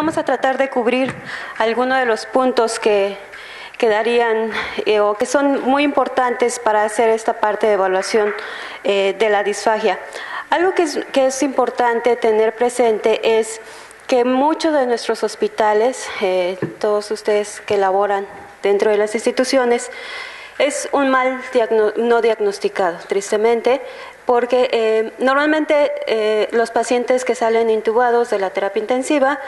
vamos a tratar de cubrir algunos de los puntos que quedarían o que son muy importantes para hacer esta parte de evaluación de la disfagia. Algo que es importante tener presente es que muchos de nuestros hospitales, todos ustedes que laboran dentro de las instituciones, es un mal no diagnosticado, tristemente, porque normalmente los pacientes que salen intubados de la terapia intensiva,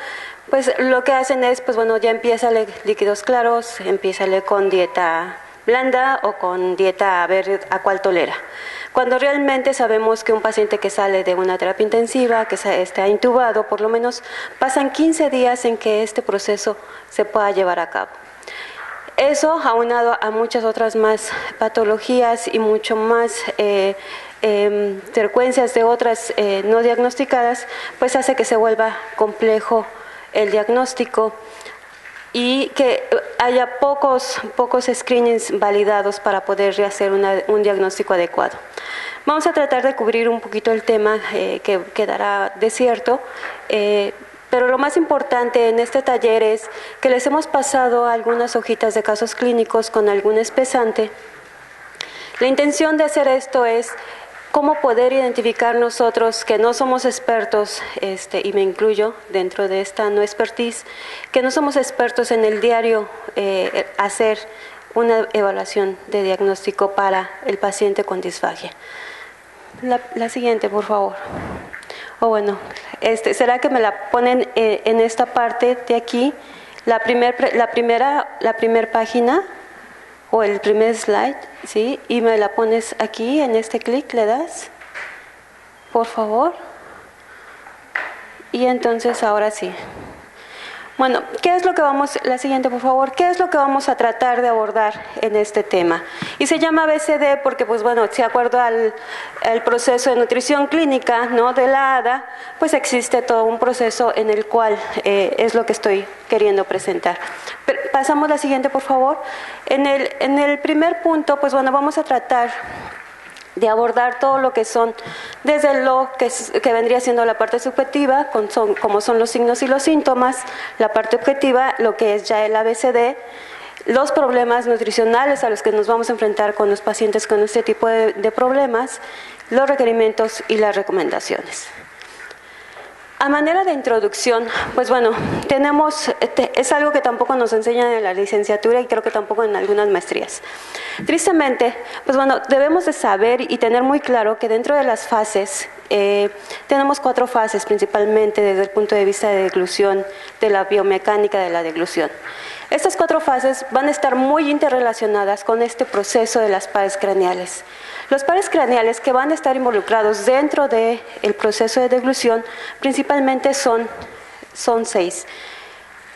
pues lo que hacen es, pues bueno, ya empiézale líquidos claros, empiézale con dieta blanda o con dieta a ver a cuál tolera. Cuando realmente sabemos que un paciente que sale de una terapia intensiva, que está intubado, por lo menos pasan 15 días en que este proceso se pueda llevar a cabo. Eso, aunado a muchas otras más patologías y mucho más frecuencias de otras no diagnosticadas, pues hace que se vuelva complejo el diagnóstico y que haya pocos screenings validados para poder hacer un diagnóstico adecuado. Vamos a tratar de cubrir un poquito el tema que quedará desierto, pero lo más importante en este taller es que les hemos pasado algunas hojitas de casos clínicos con algún espesante. La intención de hacer esto es cómo poder identificar nosotros que no somos expertos, y me incluyo dentro de esta no expertise, que no somos expertos en el diario hacer una evaluación de diagnóstico para el paciente con disfagia. La siguiente, por favor. O bueno, ¿será que me la ponen en esta parte de aquí? La primera página o el primer slide, ¿sí? Y me la pones aquí, en este clic, le das, por favor. Y entonces ahora sí. Bueno, ¿qué es lo que la siguiente, por favor, ¿qué es lo que vamos a tratar de abordar en este tema? Y se llama ABCD porque, pues bueno, de acuerdo al proceso de nutrición clínica, ¿no?, de la ADA, pues existe todo un proceso en el cual es lo que estoy queriendo presentar. Pasamos la siguiente, por favor. En el primer punto, pues bueno, vamos a tratar de abordar todo lo que son, desde lo que vendría siendo la parte subjetiva, como son los signos y los síntomas, la parte objetiva, lo que es ya el ABCD, los problemas nutricionales a los que nos vamos a enfrentar con los pacientes con este tipo de problemas, los requerimientos y las recomendaciones. A manera de introducción, pues bueno, es algo que tampoco nos enseñan en la licenciatura y creo que tampoco en algunas maestrías. Tristemente, pues bueno, debemos de saber y tener muy claro que dentro de las fases, tenemos 4 fases principalmente desde el punto de vista de deglución, de la biomecánica de la deglución. Estas 4 fases van a estar muy interrelacionadas con este proceso de las pares craneales. Los pares craneales que van a estar involucrados dentro del proceso de deglución principalmente son 6.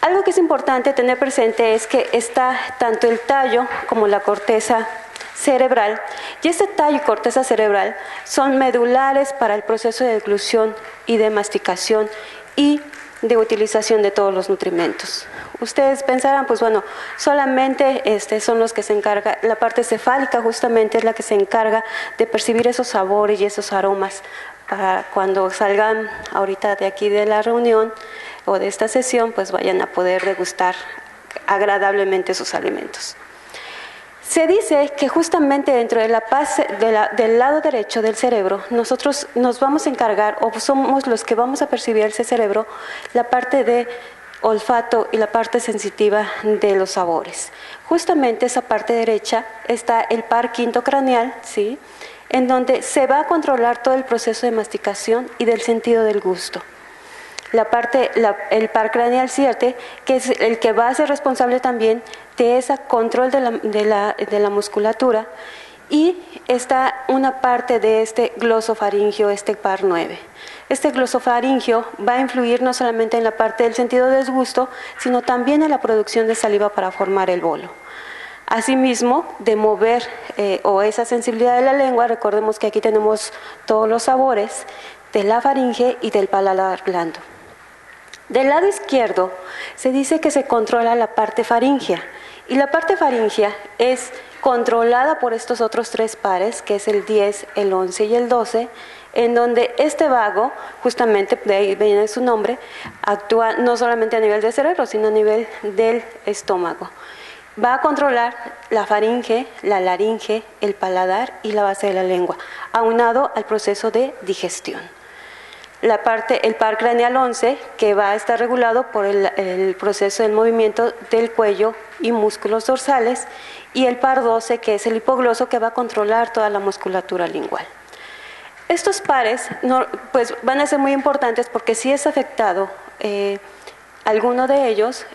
Algo que es importante tener presente es que está tanto el tallo como la corteza cerebral, y este tallo y corteza cerebral son medulares para el proceso de deglución y de masticación y de utilización de todos los nutrimentos. Ustedes pensarán, pues bueno, solamente son los que se encargan, la parte cefálica justamente es la que se encarga de percibir esos sabores y esos aromas para cuando salgan ahorita de aquí de la reunión o de esta sesión, pues vayan a poder degustar agradablemente sus alimentos. Se dice que justamente dentro de del lado derecho del cerebro, nosotros nos vamos a encargar, o somos los que vamos a percibir ese cerebro, la parte de olfato y la parte sensitiva de los sabores. Justamente esa parte derecha está el par quinto craneal, ¿sí?, en donde se va a controlar todo el proceso de masticación y del sentido del gusto. El par craneal 7, que es el que va a ser responsable también de ese control de la musculatura, y está una parte de este glosofaringio, este par 9. Este glosofaringio va a influir no solamente en la parte del sentido del gusto, sino también en la producción de saliva para formar el bolo. Asimismo, de mover o esa sensibilidad de la lengua, recordemos que aquí tenemos todos los sabores de la faringe y del paladar blando. Del lado izquierdo se dice que se controla la parte faríngea, y la parte faríngea es controlada por estos otros 3 pares, que es el 10, el 11 y el 12, en donde este vago, justamente de ahí viene su nombre, actúa no solamente a nivel del cerebro, sino a nivel del estómago. Va a controlar la faringe, la laringe, el paladar y la base de la lengua, aunado al proceso de digestión. El par craneal 11, que va a estar regulado por el proceso del movimiento del cuello y músculos dorsales, y el par 12, que es el hipogloso, que va a controlar toda la musculatura lingual. Estos pares pues, van a ser muy importantes porque si es afectado alguno de ellos,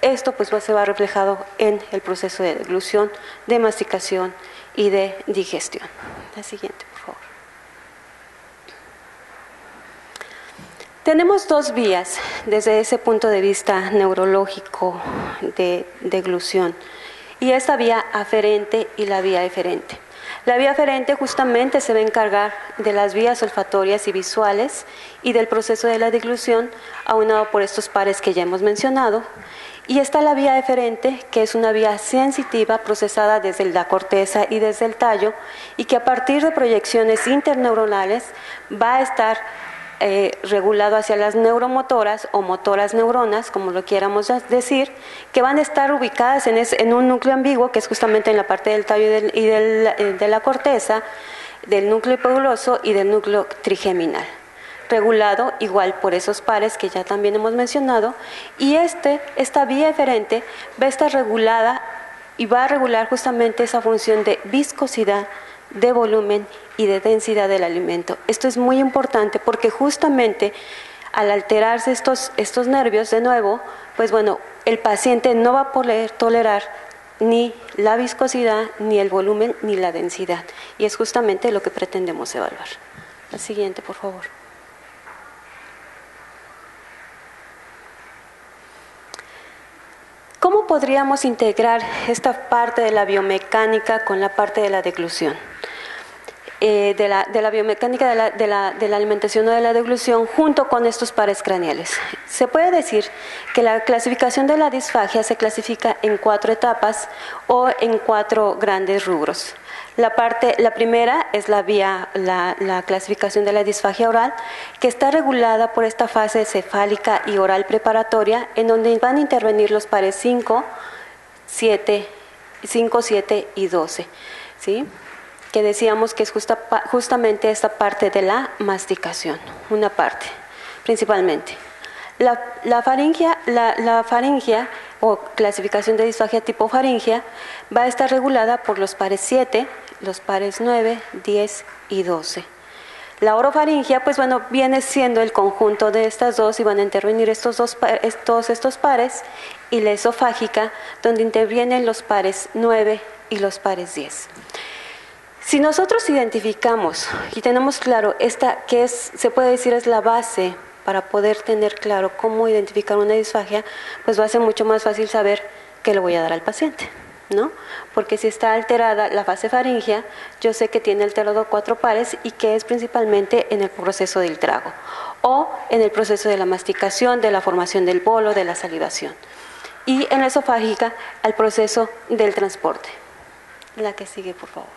esto pues se va reflejado en el proceso de deglución, de masticación y de digestión. La siguiente, por favor. Tenemos dos vías desde ese punto de vista neurológico de deglución, y esta vía aferente y la vía eferente. La vía aferente justamente se va a encargar de las vías olfatorias y visuales y del proceso de la deglución, aunado por estos pares que ya hemos mencionado. Y está la vía eferente, que es una vía sensitiva procesada desde la corteza y desde el tallo, y que a partir de proyecciones interneuronales va a estar regulado hacia las neuromotoras o motoras neuronas, como lo quieramos decir, que van a estar ubicadas en un núcleo ambiguo, que es justamente en la parte del tallo y de la corteza, del núcleo hipoguloso y del núcleo trigeminal, regulado igual por esos pares que ya también hemos mencionado, y esta vía eferente va a estar regulada y va a regular justamente esa función de viscosidad, de volumen y de densidad del alimento. Esto es muy importante porque justamente al alterarse estos nervios de nuevo, pues bueno, el paciente no va a poder tolerar ni la viscosidad, ni el volumen, ni la densidad. Y es justamente lo que pretendemos evaluar. La siguiente, por favor. ¿Cómo podríamos integrar esta parte de la biomecánica con la parte de la deglución? De la biomecánica de la alimentación o de la deglución junto con estos pares craneales. Se puede decir que la clasificación de la disfagia se clasifica en 4 etapas o en 4 grandes rubros. La primera es la clasificación de la disfagia oral, que está regulada por esta fase cefálica y oral preparatoria, en donde van a intervenir los pares 5, 7 y 12, ¿sí? Que decíamos que es justamente esta parte de la masticación, una parte, principalmente. La faringia o clasificación de disfagia tipo faringia va a estar regulada por los pares 7, los pares 9, 10 y 12. La orofaringia, pues bueno, viene siendo el conjunto de estas dos y van a intervenir todos estos pares, y la esofágica, donde intervienen los pares 9 y los pares 10. Si nosotros identificamos y tenemos claro se puede decir es la base para poder tener claro cómo identificar una disfagia, pues va a ser mucho más fácil saber qué le voy a dar al paciente, ¿no? Porque si está alterada la fase faringia, yo sé que tiene alterado 4 pares y que es principalmente en el proceso del trago o en el proceso de la masticación, de la formación del bolo, de la salivación. Y en la esofágica, al proceso del transporte. La que sigue, por favor.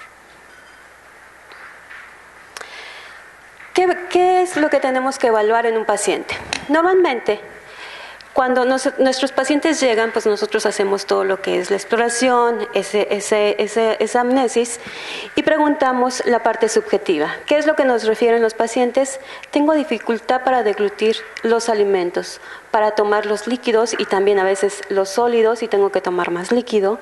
¿Qué es lo que tenemos que evaluar en un paciente? Normalmente, cuando nuestros pacientes llegan, pues nosotros hacemos todo lo que es la exploración, esa amnesis, y preguntamos la parte subjetiva. ¿Qué es lo que nos refieren los pacientes? Tengo dificultad para deglutir los alimentos, para tomar los líquidos y también a veces los sólidos y tengo que tomar más líquido.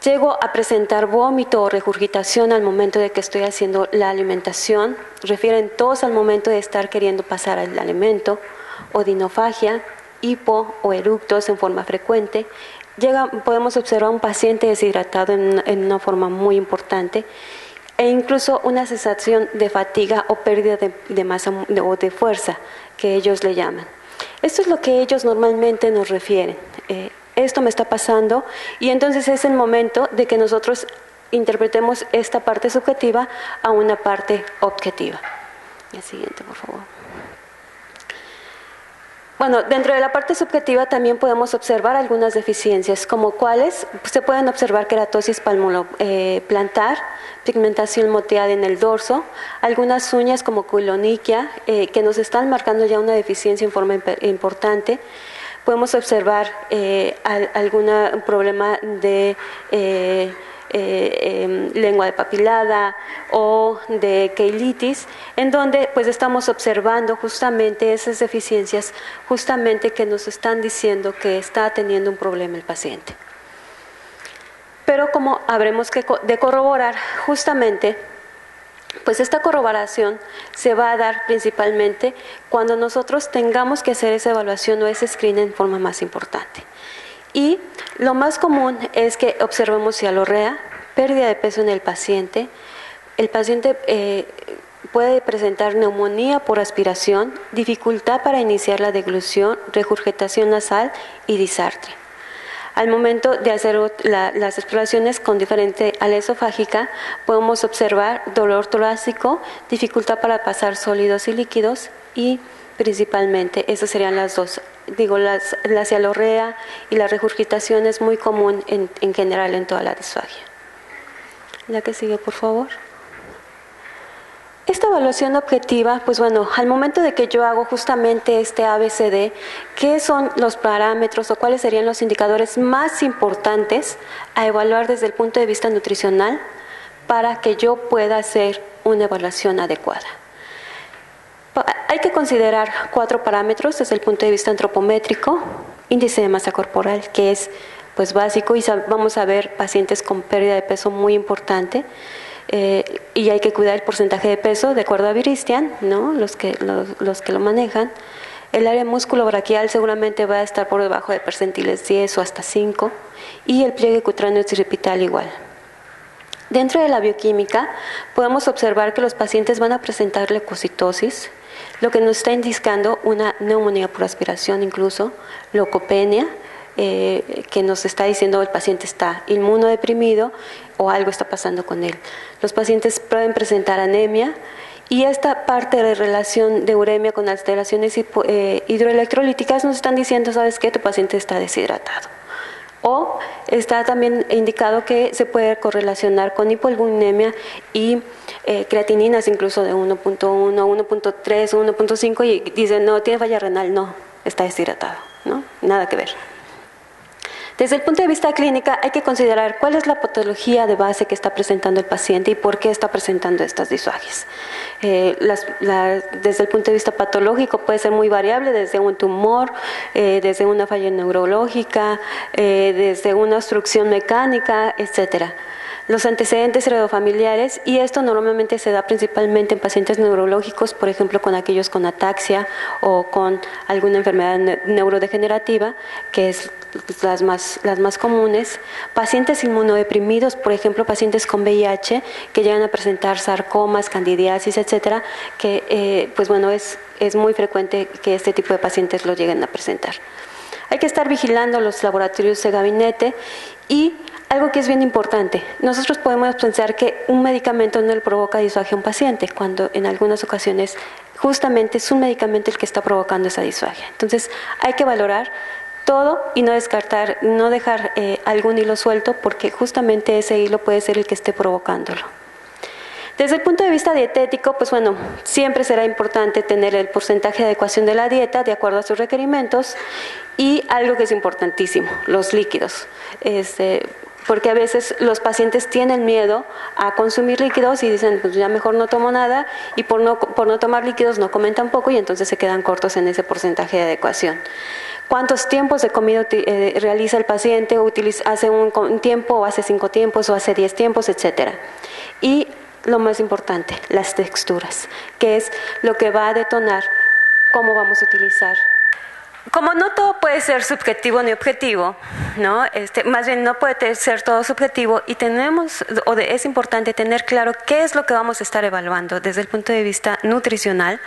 Llego a presentar vómito o regurgitación al momento de que estoy haciendo la alimentación. Refieren todos al momento de estar queriendo pasar el alimento. Odinofagia, hipo o eructos en forma frecuente. Podemos observar un paciente deshidratado en una forma muy importante, e incluso una sensación de fatiga o pérdida de masa o de fuerza, que ellos le llaman. Esto es lo que ellos normalmente nos refieren. Esto me está pasando, y entonces es el momento de que nosotros interpretemos esta parte subjetiva a una parte objetiva. El siguiente, por favor. Bueno, dentro de la parte subjetiva también podemos observar algunas deficiencias, como cuáles se pueden observar queratosis palmoplantar, pigmentación moteada en el dorso, algunas uñas como cuiloniquia, que nos están marcando ya una deficiencia en forma importante. Podemos observar algún problema de lengua depapilada o de queilitis, en donde pues estamos observando justamente esas deficiencias, justamente que nos están diciendo que está teniendo un problema el paciente. Pero como habremos de corroborar, justamente, pues esta corroboración se va a dar principalmente cuando nosotros tengamos que hacer esa evaluación o ese screening en forma más importante. Y lo más común es que observemos cialorrea, pérdida de peso en el paciente. El paciente puede presentar neumonía por aspiración, dificultad para iniciar la deglución, regurgitación nasal y disartria. Al momento de hacer las exploraciones con diferente ala esofágica, podemos observar dolor torácico, dificultad para pasar sólidos y líquidos y principalmente, esas serían las dos. Digo, la cialorrea y la regurgitación es muy común en general en toda la disfagia. La que sigue, por favor. Esta evaluación objetiva, pues bueno, al momento de que yo hago justamente este ABCD, ¿qué son los parámetros o cuáles serían los indicadores más importantes a evaluar desde el punto de vista nutricional para que yo pueda hacer una evaluación adecuada? Hay que considerar 4 parámetros desde el punto de vista antropométrico, índice de masa corporal, que es pues básico, y vamos a ver pacientes con pérdida de peso muy importante, y hay que cuidar el porcentaje de peso de acuerdo a Viristian, ¿no? los que lo manejan. El área músculo-braquial seguramente va a estar por debajo de percentiles 10 o hasta 5, y el pliegue cutáneo occipital igual. Dentro de la bioquímica podemos observar que los pacientes van a presentar leucocitosis, lo que nos está indicando una neumonía por aspiración, incluso leucopenia, que nos está diciendo el paciente está inmunodeprimido o algo está pasando con él. Los pacientes pueden presentar anemia, y esta parte de relación de uremia con alteraciones hidroelectrolíticas nos están diciendo, ¿sabes qué? Tu paciente está deshidratado. O está también indicado que se puede correlacionar con hipoalbuminemia y creatininas incluso de 1.1, 1.3 o 1.5, y dicen, no, tiene falla renal, no, está deshidratado, ¿no? Nada que ver. Desde el punto de vista clínica hay que considerar cuál es la patología de base que está presentando el paciente y por qué está presentando estas disfagias. Desde el punto de vista patológico puede ser muy variable, desde un tumor, desde una falla neurológica, desde una obstrucción mecánica, etcétera. Los antecedentes heredofamiliares, y esto normalmente se da principalmente en pacientes neurológicos, por ejemplo con aquellos con ataxia o con alguna enfermedad neurodegenerativa, que es las más comunes. Pacientes inmunodeprimidos, por ejemplo pacientes con VIH que llegan a presentar sarcomas, candidiasis, etcétera, que pues bueno, es muy frecuente que este tipo de pacientes lo lleguen a presentar. Hay que estar vigilando los laboratorios de gabinete, y algo que es bien importante, nosotros podemos pensar que un medicamento no le provoca disfagia a un paciente, cuando en algunas ocasiones justamente es un medicamento el que está provocando esa disfagia. Entonces hay que valorar todo y no descartar, no dejar algún hilo suelto, porque justamente ese hilo puede ser el que esté provocándolo. Desde el punto de vista dietético, pues bueno, siempre será importante tener el porcentaje de adecuación de la dieta de acuerdo a sus requerimientos, y algo que es importantísimo, los líquidos. Porque a veces los pacientes tienen miedo a consumir líquidos y dicen, pues ya mejor no tomo nada, y por no tomar líquidos no comen tampoco, y entonces se quedan cortos en ese porcentaje de adecuación. ¿Cuántos tiempos de comida realiza el paciente? ¿Hace un tiempo o hace 5 tiempos o hace 10 tiempos, etcétera? Y lo más importante, las texturas, que es lo que va a detonar cómo vamos a utilizar. Como no todo puede ser subjetivo ni objetivo, ¿no? Más bien no puede ser todo subjetivo, y es importante tener claro qué es lo que vamos a estar evaluando desde el punto de vista nutricional.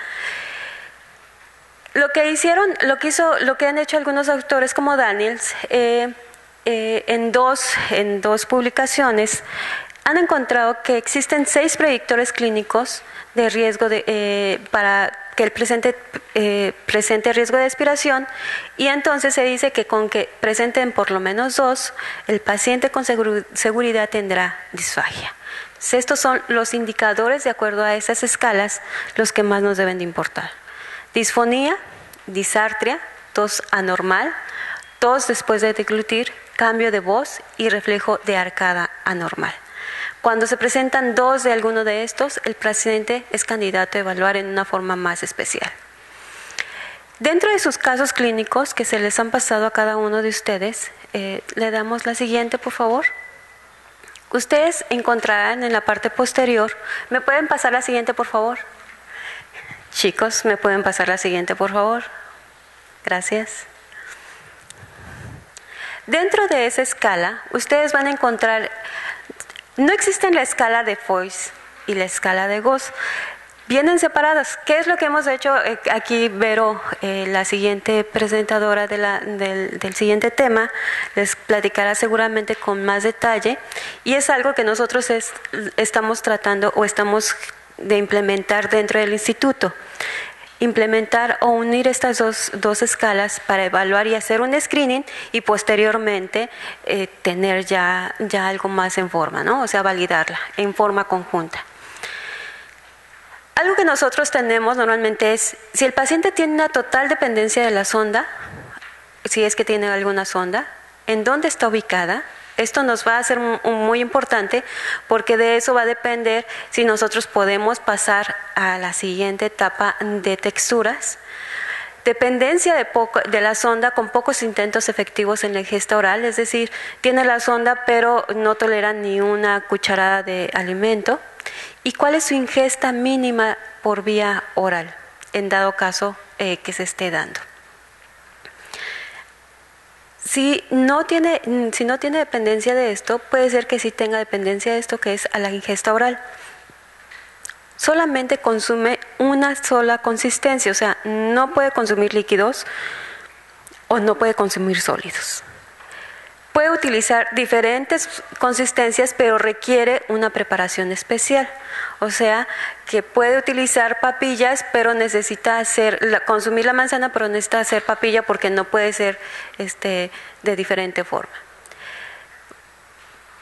Lo que han hecho algunos autores como Daniels, en dos publicaciones, han encontrado que existen 6 predictores clínicos de riesgo para que el presente riesgo de aspiración, y entonces se dice que con que presenten por lo menos 2, el paciente con seguridad tendrá disfagia. Entonces, estos son los indicadores de acuerdo a esas escalas, los que más nos deben de importar. Disfonía, disartria, tos anormal, tos después de deglutir, cambio de voz y reflejo de arcada anormal. Cuando se presentan 2 de alguno de estos, el paciente es candidato a evaluar en una forma más especial. Dentro de sus casos clínicos que se les han pasado a cada uno de ustedes, le damos la siguiente, por favor. Ustedes encontrarán en la parte posterior, ¿me pueden pasar la siguiente, por favor? Chicos, ¿me pueden pasar la siguiente, por favor? Gracias. Dentro de esa escala, ustedes van a encontrar, no existen la escala de Foix y la escala de Gauss, vienen separadas. ¿Qué es lo que hemos hecho aquí? Vero, la siguiente presentadora del siguiente tema, les platicará seguramente con más detalle, y es algo que nosotros estamos tratando o estamos de implementar dentro del instituto. Implementar o unir estas dos escalas para evaluar y hacer un screening, y posteriormente tener ya algo más en forma, ¿no? O sea, validarla en forma conjunta. Algo que nosotros tenemos normalmente es, si el paciente tiene una total dependencia de la sonda, si es que tiene alguna sonda, ¿en dónde está ubicada? Esto nos va a ser muy importante, porque de eso va a depender si nosotros podemos pasar a la siguiente etapa de texturas. Dependencia de la sonda con pocos intentos efectivos en la ingesta oral, es decir, tiene la sonda pero no tolera ni una cucharada de alimento. ¿Y cuál es su ingesta mínima por vía oral, en dado caso que se esté dando? Si no tiene dependencia de esto, puede ser que sí tenga dependencia de esto, que es a la ingesta oral. Solamente consume una sola consistencia, o sea, no puede consumir líquidos o no puede consumir sólidos. Puede utilizar diferentes consistencias, pero requiere una preparación especial. O sea, que puede utilizar papillas, pero necesita consumir la manzana, pero necesita hacer papilla porque no puede ser de diferente forma.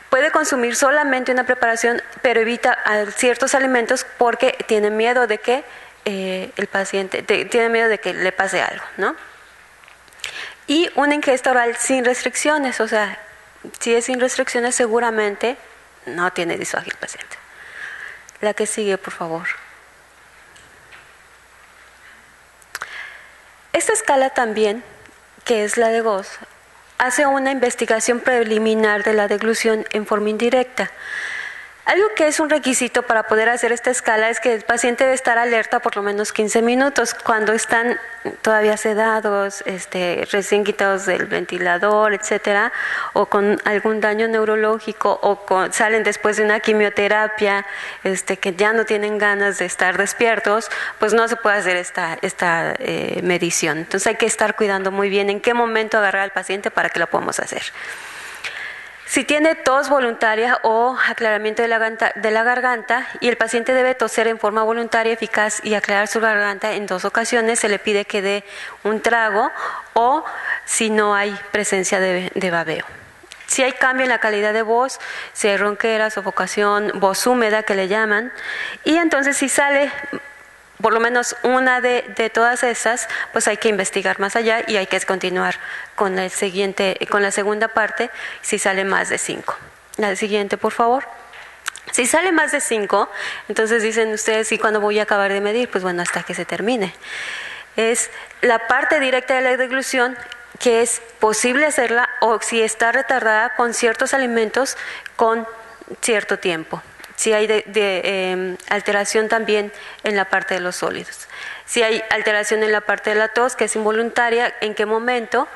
Puede consumir solamente una preparación, pero evita ciertos alimentos porque tiene miedo de que el paciente, tiene miedo de que le pase algo, ¿no? Y una ingesta oral sin restricciones, o sea, si es sin restricciones seguramente no tiene disfagia el paciente. La que sigue, por favor. Esta escala también, que es la de Gauss, hace una investigación preliminar de la deglución en forma indirecta. Algo que es un requisito para poder hacer esta escala es que el paciente debe estar alerta por lo menos 15 minutos cuando están todavía sedados, recién quitados del ventilador, etcétera, o con algún daño neurológico, o salen después de una quimioterapia, que ya no tienen ganas de estar despiertos, pues no se puede hacer esta medición. Entonces hay que estar cuidando muy bien en qué momento agarrar al paciente para que lo podamos hacer. Si tiene tos voluntaria o aclaramiento de la garganta y el paciente debe toser en forma voluntaria, eficaz y aclarar su garganta en 2 ocasiones, se le pide que dé un trago, o si no hay presencia de babeo. Si hay cambio en la calidad de voz, si hay ronquera, sofocación, voz húmeda que le llaman, y entonces si sale por lo menos una de todas esas, pues hay que investigar más allá y hay que continuar con la segunda parte, si sale más de 5. La siguiente, por favor. Si sale más de 5, entonces dicen ustedes, ¿y cuándo voy a acabar de medir? Pues bueno, hasta que se termine. Es la parte directa de la deglución, que es posible hacerla, o si está retardada con ciertos alimentos con cierto tiempo. Si hay alteración también en la parte de los sólidos. Si hay alteración en la parte de la tos, que es involuntaria, en qué momento,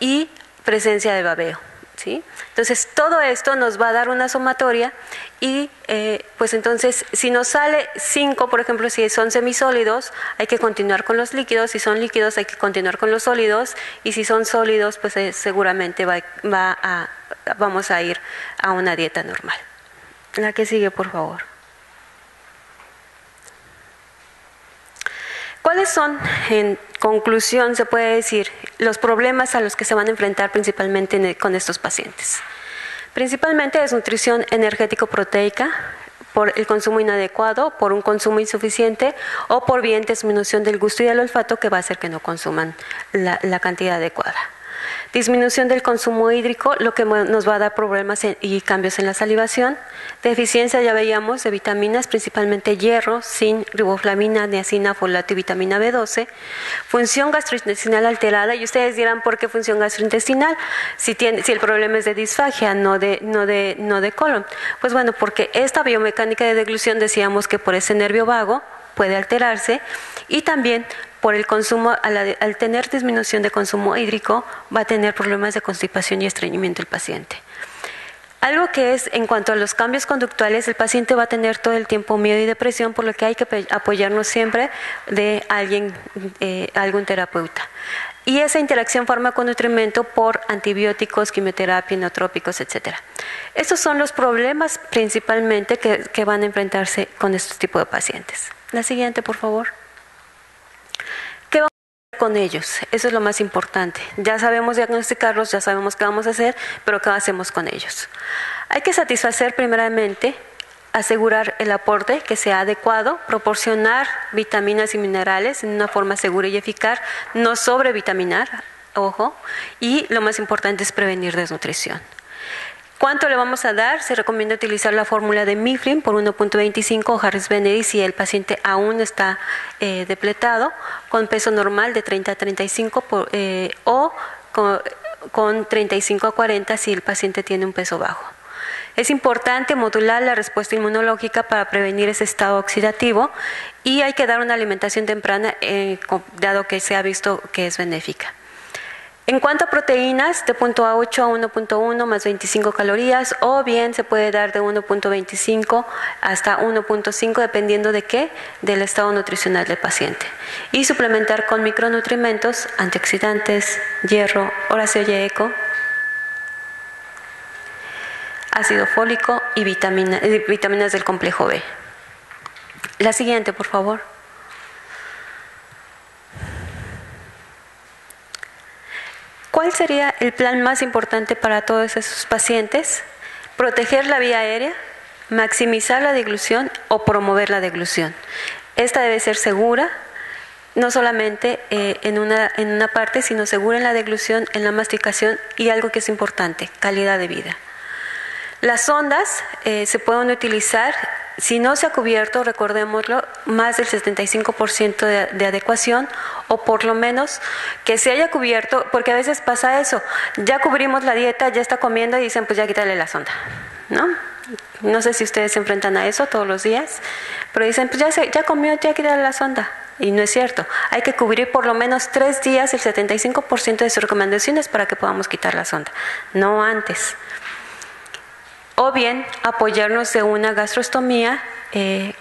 y presencia de babeo, ¿sí? Entonces, todo esto nos va a dar una sumatoria y, pues entonces, si nos sale 5, por ejemplo, si son semisólidos, hay que continuar con los líquidos. Si son líquidos, hay que continuar con los sólidos. Y si son sólidos, pues seguramente vamos a ir a una dieta normal. La que sigue, por favor. ¿Cuáles son, en conclusión, se puede decir, los problemas a los que se van a enfrentar principalmente con estos pacientes? Principalmente desnutrición energético-proteica, por el consumo inadecuado, por un consumo insuficiente o por bien disminución del gusto y del olfato que va a hacer que no consuman la cantidad adecuada. Disminución del consumo hídrico, lo que nos va a dar problemas y cambios en la salivación. Deficiencia, ya veíamos, de vitaminas, principalmente hierro, zinc, riboflavina, niacina, folato y vitamina B12. Función gastrointestinal alterada, y ustedes dirán, ¿por qué función gastrointestinal? Si el problema es de disfagia, no de colon. Pues bueno, porque esta biomecánica de deglución, decíamos que por ese nervio vago puede alterarse, y también por el consumo, al tener disminución de consumo hídrico, va a tener problemas de constipación y estreñimiento el paciente. Algo que es, en cuanto a los cambios conductuales, el paciente va a tener todo el tiempo miedo y depresión, por lo que hay que apoyarnos siempre de algún terapeuta. Y esa interacción fármaco-nutrimento por antibióticos, quimioterapia, inotrópicos, etc. Estos son los problemas principalmente que van a enfrentarse con estos tipos de pacientes. La siguiente, por favor. ¿Qué vamos a hacer con ellos? Eso es lo más importante. Ya sabemos diagnosticarlos, ya sabemos qué vamos a hacer, pero ¿qué hacemos con ellos? Hay que satisfacer primeramente, asegurar el aporte que sea adecuado, proporcionar vitaminas y minerales en una forma segura y eficaz, no sobrevitaminar, ojo, y lo más importante es prevenir desnutrición. ¿Cuánto le vamos a dar? Se recomienda utilizar la fórmula de Mifflin por 1.25 o Harris-Benedict si el paciente aún está depletado, con peso normal de 30 a 35 o con 35 a 40 si el paciente tiene un peso bajo. Es importante modular la respuesta inmunológica para prevenir ese estado oxidativo, y hay que dar una alimentación temprana, dado que se ha visto que es benéfica. En cuanto a proteínas, de 0.8 a 1.1 más 25 calorías, o bien se puede dar de 1.25 hasta 1.5, dependiendo de qué, del estado nutricional del paciente. Y suplementar con micronutrimentos, antioxidantes, hierro, Horacio Yeco, ácido fólico y vitaminas del complejo B. La siguiente, por favor. ¿Cuál sería el plan más importante para todos esos pacientes? Proteger la vía aérea, maximizar la deglución o promover la deglución. Esta debe ser segura, no solamente en una parte, sino segura en la deglución, en la masticación, y algo que es importante, calidad de vida. Las sondas se pueden utilizar, si no se ha cubierto, recordémoslo, más del 75% de adecuación, o por lo menos que se haya cubierto, porque a veces pasa eso, ya cubrimos la dieta, ya está comiendo y dicen, pues ya quítale la sonda, ¿no? No sé si ustedes se enfrentan a eso todos los días, pero dicen, pues ya comió, ya quítale la sonda. Y no es cierto, hay que cubrir por lo menos 3 días el 75% de sus recomendaciones para que podamos quitar la sonda, no antes. O bien apoyarnos de una gastrostomía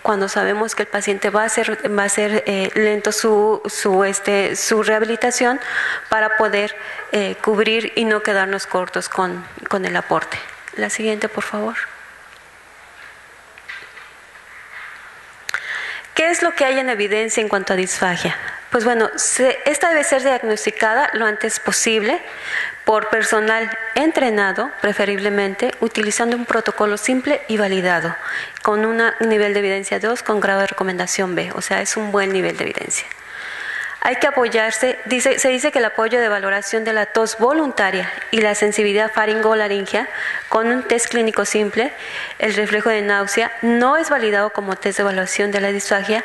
cuando sabemos que el paciente va a ser lento su rehabilitación, para poder cubrir y no quedarnos cortos con el aporte. La siguiente, por favor. ¿Qué es lo que hay en evidencia en cuanto a disfagia? Pues bueno, esta debe ser diagnosticada lo antes posible por personal entrenado, preferiblemente, utilizando un protocolo simple y validado, con un nivel de evidencia 2 con grado de recomendación B, o sea, es un buen nivel de evidencia. Hay que apoyarse, se dice que el apoyo de valoración de la tos voluntaria y la sensibilidad faringolaringea con un test clínico simple, el reflejo de náusea, no es validado como test de evaluación de la disfagia.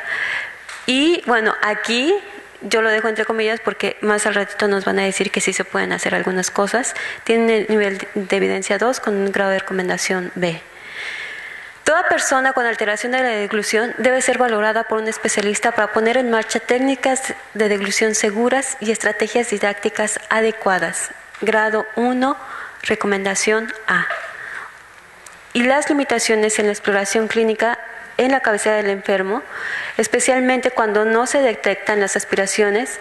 Y bueno, aquí yo lo dejo entre comillas porque más al ratito nos van a decir que sí se pueden hacer algunas cosas. Tienen el nivel de evidencia 2 con un grado de recomendación B. Toda persona con alteración de la deglución debe ser valorada por un especialista para poner en marcha técnicas de deglución seguras y estrategias didácticas adecuadas. Grado 1, recomendación A. Y las limitaciones en la exploración clínica en la cabecera del enfermo, especialmente cuando no se detectan las aspiraciones,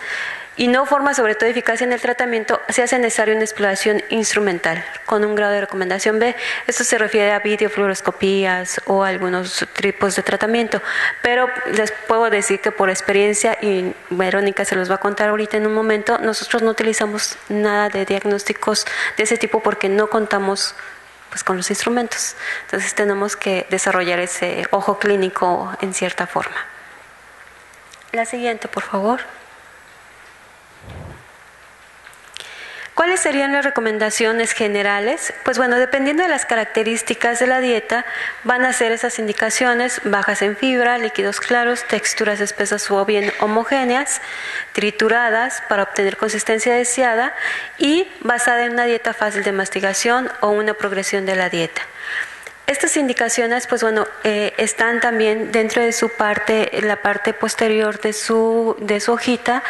y no forma sobre todo eficacia en el tratamiento, se hace necesaria una exploración instrumental con un grado de recomendación B. Esto se refiere a videofluoroscopías o algunos tipos de tratamiento, pero les puedo decir que por experiencia, y Verónica se los va a contar ahorita en un momento, nosotros no utilizamos nada de diagnósticos de ese tipo porque no contamos pues con los instrumentos. Entonces tenemos que desarrollar ese ojo clínico en cierta forma. La siguiente, por favor. ¿Cuáles serían las recomendaciones generales? Pues bueno, dependiendo de las características de la dieta, van a ser esas indicaciones: bajas en fibra, líquidos claros, texturas espesas o bien homogéneas, trituradas para obtener consistencia deseada y basada en una dieta fácil de mastigación o una progresión de la dieta. Estas indicaciones, pues bueno, están también dentro de su parte, la parte posterior de su hojita,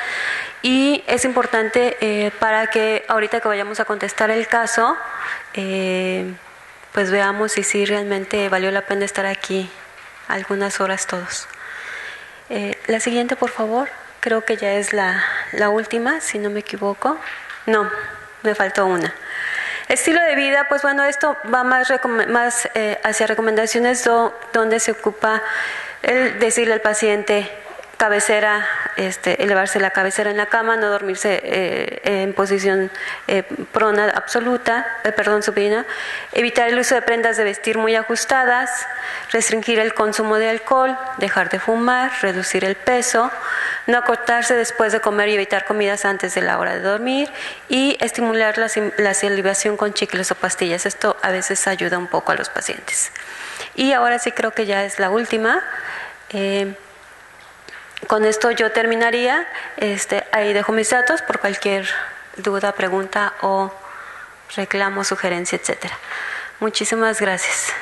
y es importante para que ahorita que vayamos a contestar el caso, pues veamos si realmente valió la pena estar aquí algunas horas todos. La siguiente, por favor. Creo que ya es la última, si no me equivoco. No, me faltó una. Estilo de vida, pues bueno, esto va más hacia recomendaciones donde se ocupa el decirle al paciente: cabecera, elevarse la cabecera en la cama, no dormirse en posición prona absoluta, supina, evitar el uso de prendas de vestir muy ajustadas, restringir el consumo de alcohol, dejar de fumar, reducir el peso, no acostarse después de comer y evitar comidas antes de la hora de dormir, y estimular la salivación con chicles o pastillas. Esto a veces ayuda un poco a los pacientes. Y ahora sí creo que ya es la última. Con esto yo terminaría. Ahí dejo mis datos por cualquier duda, pregunta o reclamo, sugerencia, etcétera. Muchísimas gracias.